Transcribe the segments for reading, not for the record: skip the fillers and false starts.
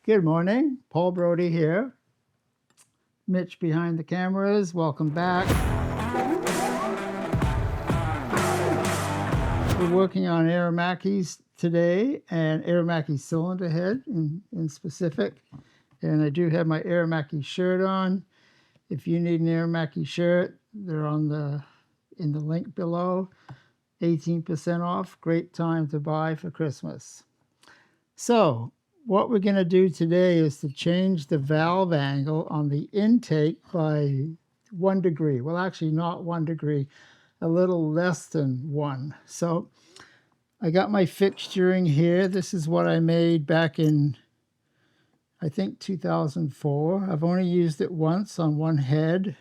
Good morning, Paul Brodie here. Mitch behind the cameras, welcome back. We're working on Aermacchis today and Aermacchi cylinder head in specific. And I do have my Aermacchi shirt on. If you need an Aermacchi shirt, they're in the link below. 18% off, great time to buy for Christmas. So what we're going to do today is to change the valve angle on the intake by 1 degree. Well, actually not 1 degree, a little less than 1. So I got my fixturing here. This is what I made back in, I think, 2004. I've only used it once on one head,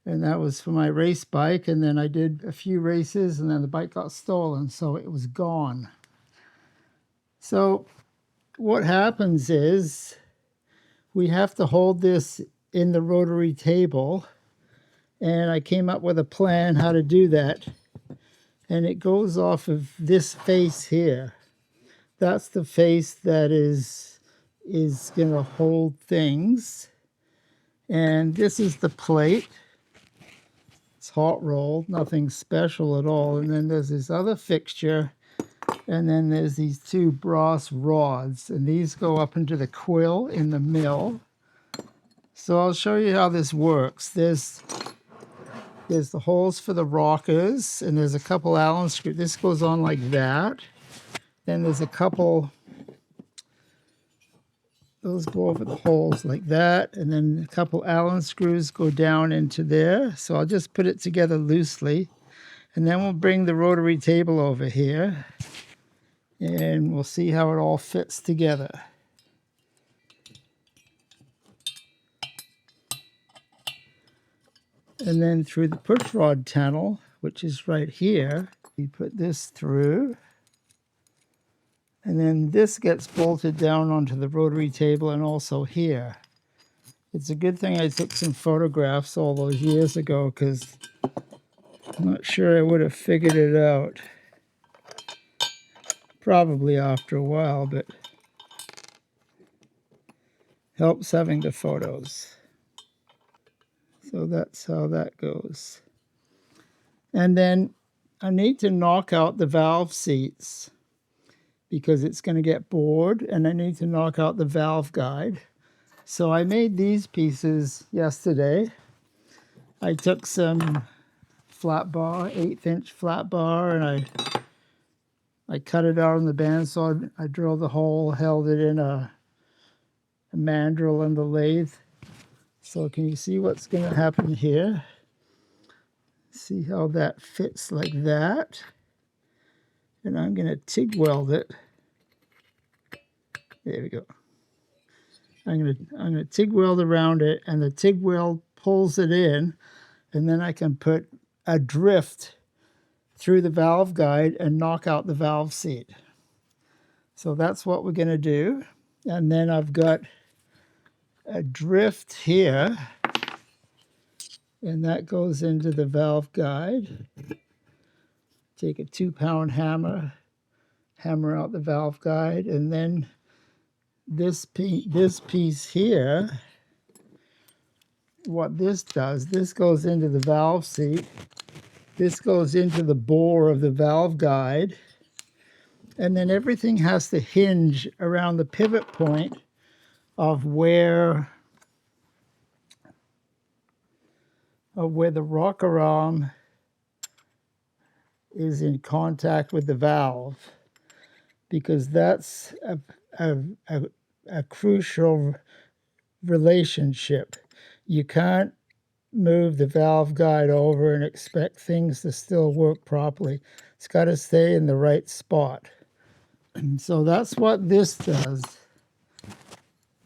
and that was for my race bike. And then I did a few races, and then the bike got stolen, so it was gone. So what happens is we have to hold this in the rotary table, and I came up with a plan how to do that. And it goes off of this face here. That's the face that is going to hold things. And this is the plate. It's hot rolled, nothing special at all. And then there's this other fixture. And then there's these two brass rods, and these go up into the quill in the mill. So I'll show you how this works. There's the holes for the rockers, and there's a couple Allen screws. This goes on like that. Then there's a couple, those go over the holes like that, and then a couple Allen screws go down into there. So I'll just put it together loosely, and then we'll bring the rotary table over here. And we'll see how it all fits together. And then through the push rod tunnel, which is right here, we put this through. And then this gets bolted down onto the rotary table and also here. It's a good thing I took some photographs all those years ago, because I'm not sure I would have figured it out. Probably after a while, but helps having the photos. So that's how that goes. And then I need to knock out the valve seats because it's going to get bored, and I need to knock out the valve guide. So I made these pieces yesterday. I took some flat bar, 1/8" flat bar, and I cut it out on the bandsaw. I drilled the hole, held it in a mandrel in the lathe. So can you see what's going to happen here? See how that fits like that? And I'm going to TIG weld it. There we go. I'm going to TIG weld around it, and the TIG weld pulls it in, and then I can put a drift through the valve guide and knock out the valve seat. So that's what we're going to do. And then I've got a drift here, and that goes into the valve guide. Take a 2-pound hammer, hammer out the valve guide, and then this piece here, what this does, this goes into the valve seat. This goes into the bore of the valve guide, and then everything has to hinge around the pivot point of where the rocker arm is in contact with the valve, because that's a crucial relationship. You can't move the valve guide over and expect things to still work properly. It's got to stay in the right spot. And so that's what this does.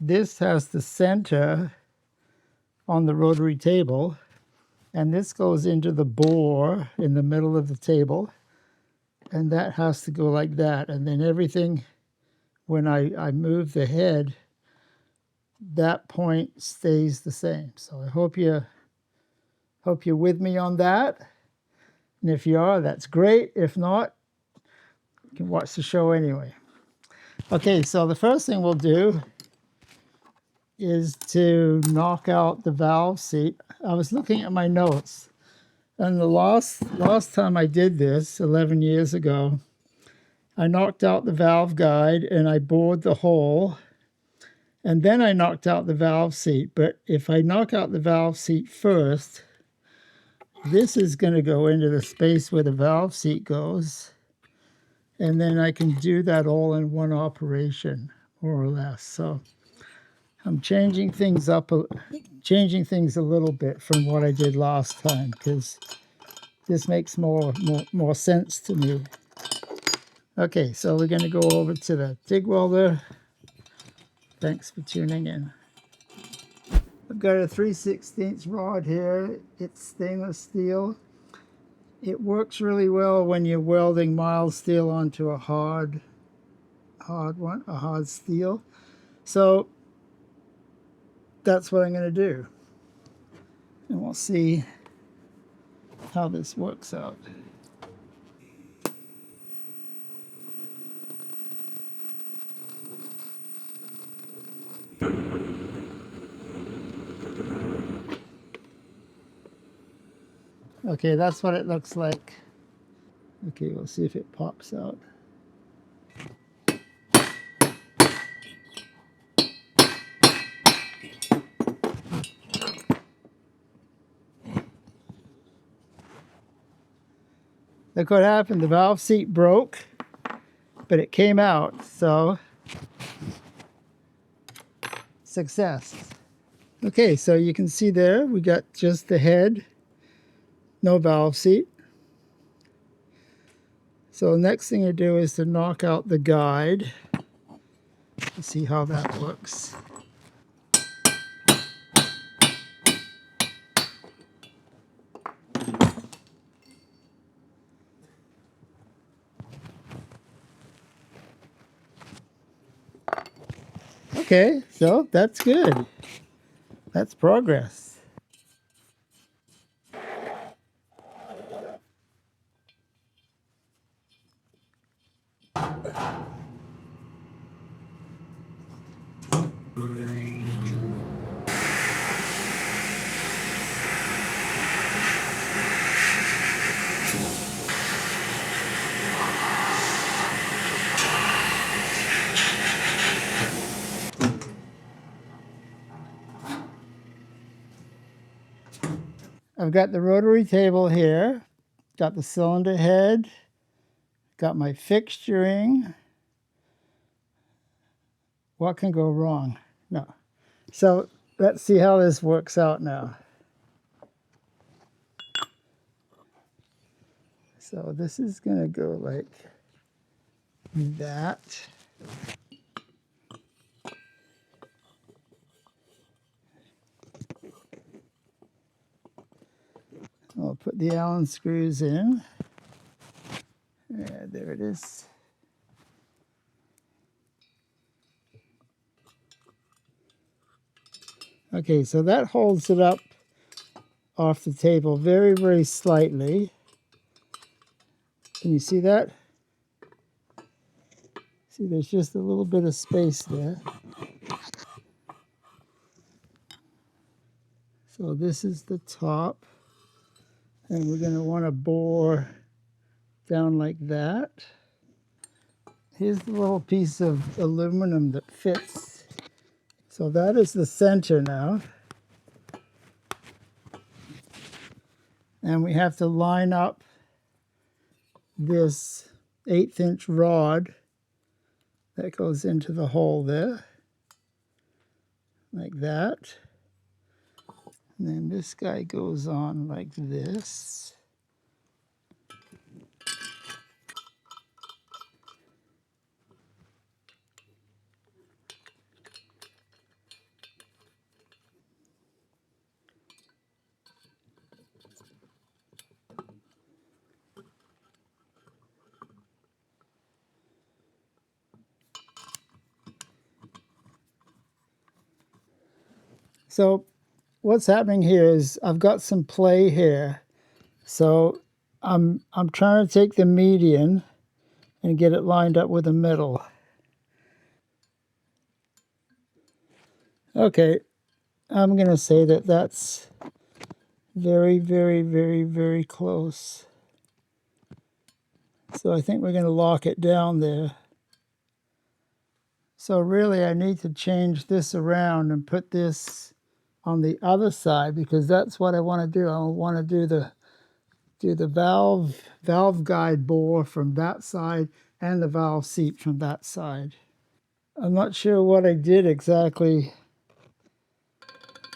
This has the center on the rotary table, and this goes into the bore in the middle of the table, and that has to go like that. And then everything, when I move the head, that point stays the same. So I hope you're with me on that. And if you are, that's great. If not, you can watch the show anyway. Okay, so the first thing we'll do is to knock out the valve seat. I was looking at my notes, and the last time I did this 11 years ago, I knocked out the valve guide and I bored the hole, and then I knocked out the valve seat. But if I knock out the valve seat first, this is going to go into the space where the valve seat goes, and then I can do that all in one operation, more or less. So I'm changing things up, changing things a little bit from what I did last time, because this makes more sense to me. Okay, so we're going to go over to the TIG welder. Thanks for tuning in. I've got a 3/16 rod here. It's stainless steel. It works really well when you're welding mild steel onto a hard steel. So that's what I'm going to do. And we'll see how this works out. Okay, that's what it looks like. Okay, we'll see if it pops out. Look what happened. The valve seat broke, but it came out, so success. Okay, so you can see there, we got just the head, no valve seat. So the next thing to do is to knock out the guide. Let's see how that looks. Okay, so that's good. That's progress. I've got the rotary table here, got the cylinder head, got my fixturing. What can go wrong? No. So let's see how this works out now. So this is going to go like that. I'll put the Allen screws in. Yeah, there it is. Okay, so that holds it up off the table very, very slightly. Can you see that? See, there's just a little bit of space there. So this is the top, and we're going to want to bore down like that. Here's the little piece of aluminum that fits. So that is the center now. And we have to line up this 1/8" rod that goes into the hole there, like that. And then this guy goes on like this. So what's happening here is I've got some play here. So I'm trying to take the median and get it lined up with the middle. Okay, I'm going to say that that's very, very, very, very close. So I think we're going to lock it down there. So really I need to change this around and put this on the other side, because that's what I want to do. I want to do the valve guide bore from that side and the valve seat from that side. I'm not sure what I did exactly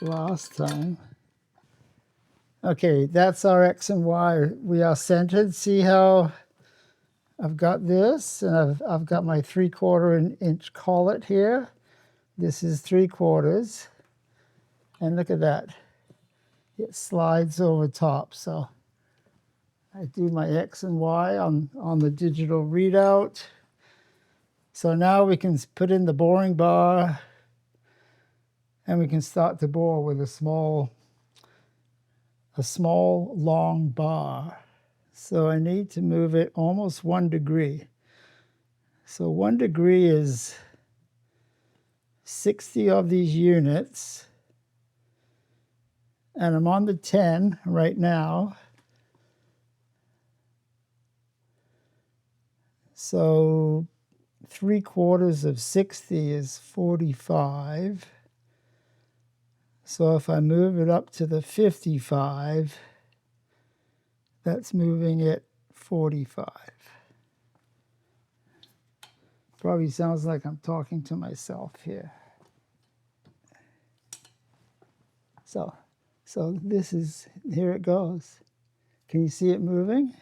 last time. Okay, that's our X and Y. We are centered. See how I've got this, and I've got my 3/4 inch collet here. This is 3/4, and look at that. It slides over top. So I do my X and Y on the digital readout. So now we can put in the boring bar, and we can start to bore with a small long bar. So I need to move it almost 1 degree. So 1 degree is 60 of these units, and I'm on the 10 right now. So 3/4 of 60 is 45. So if I move it up to the 55, that's moving it 45. Probably sounds like I'm talking to myself here. So this is, here it goes. Can you see it moving?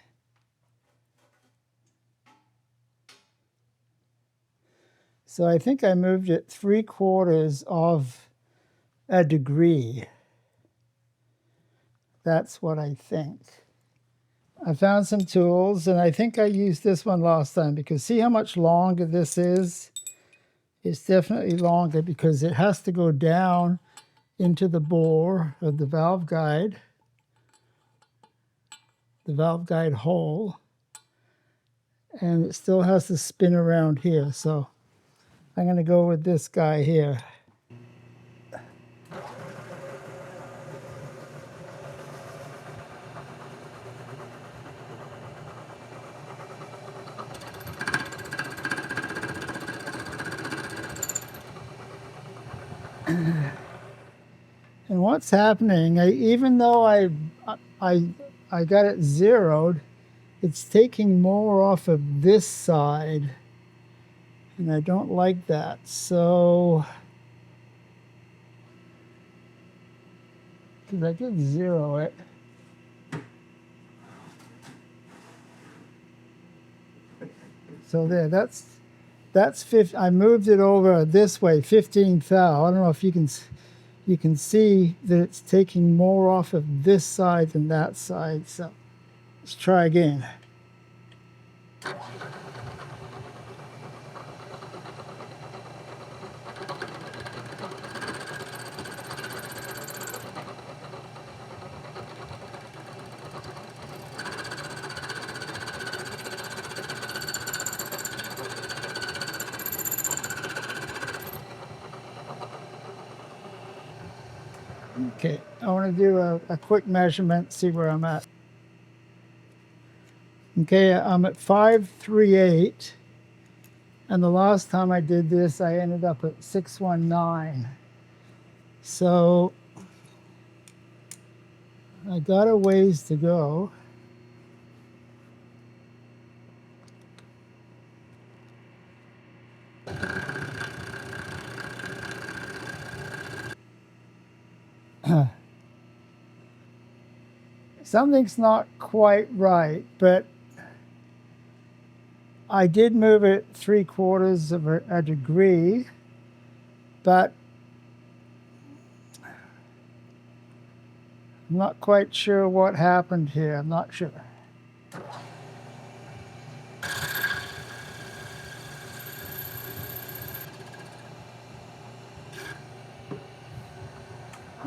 So I think I moved it 3/4 of a degree. That's what I think. I found some tools, and I think I used this one last time, because see how much longer this is? It's definitely longer because it has to go down into the bore of the valve guide hole, and it still has to spin around here. So I'm going to go with this guy here. And what's happening, even though I got it zeroed, it's taking more off of this side, and I don't like that. So, because I did zero it. So there, that's 50. I moved it over this way, 15 thou. I don't know if you can see that it's taking more off of this side than that side. So let's try again. Okay, I want to do a quick measurement, see where I'm at. Okay, I'm at 538, and the last time I did this, I ended up at 619. So I got a ways to go. Something's not quite right, but I did move it 3/4 of a degree, but I'm not quite sure what happened here. I'm not sure.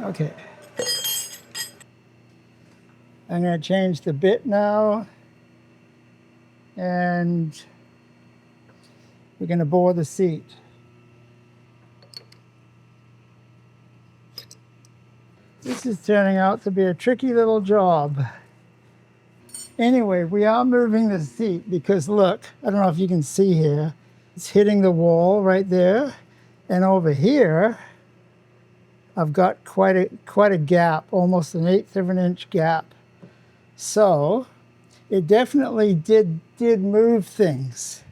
Okay. I'm going to change the bit now, and we're going to bore the seat. This is turning out to be a tricky little job. Anyway, we are moving the seat because look, I don't know if you can see here, it's hitting the wall right there. And over here, I've got quite a gap, almost 1/8 of an inch gap. So it definitely did move things.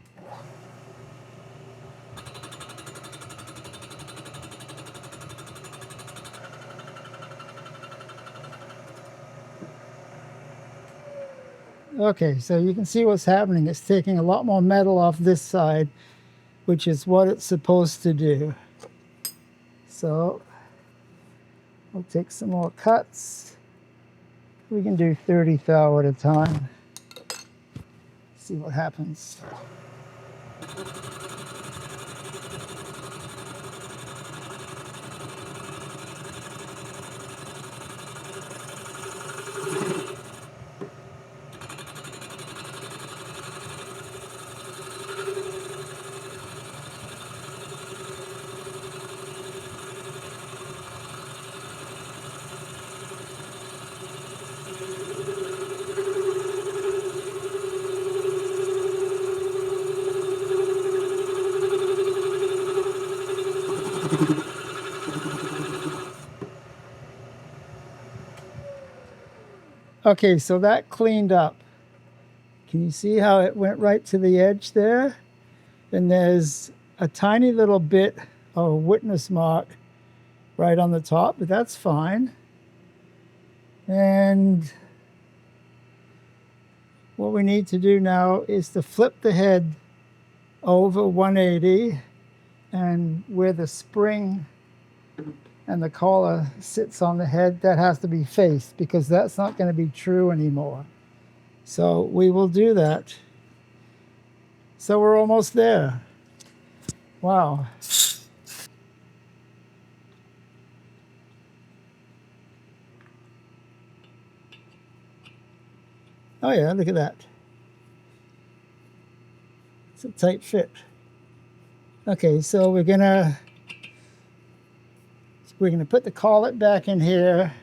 Okay, so you can see what's happening. It's taking a lot more metal off this side, which is what it's supposed to do. So we'll take some more cuts. We can do 30 thou at a time. See what happens. Okay, so that cleaned up. Can you see how it went right to the edge there? And there's a tiny little bit of a witness mark right on the top, but that's fine. And what we need to do now is to flip the head over 180, and where the spring and the collar sits on the head, that has to be faced because that's not going to be true anymore. So we will do that. So we're almost there. Wow. Oh yeah, look at that. It's a tight fit. Okay, so we're gonna put the collet back in here,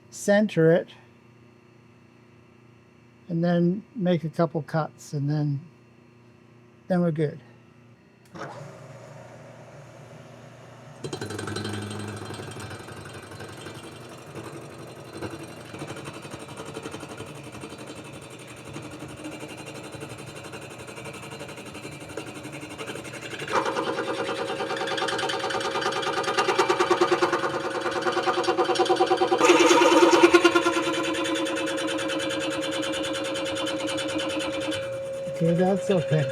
center it, and then make a couple cuts, and then we're good. Okay, that's okay.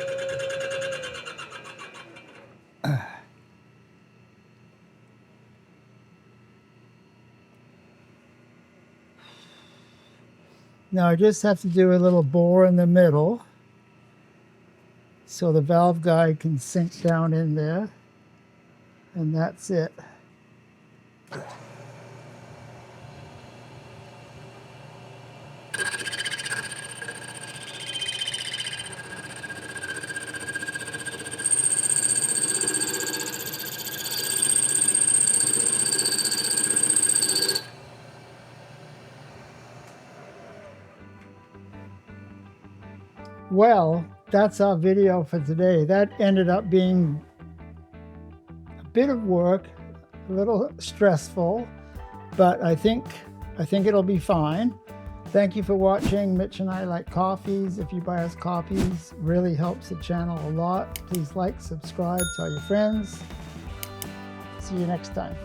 Now I just have to do a little bore in the middle so the valve guide can sink down in there, and that's it. Well, that's our video for today. That ended up being a bit of work, a little stressful, but I think it'll be fine. Thank you for watching. Mitch and I like coffees. If you buy us coffees, really helps the channel a lot. Please like, subscribe, tell your friends. See you next time.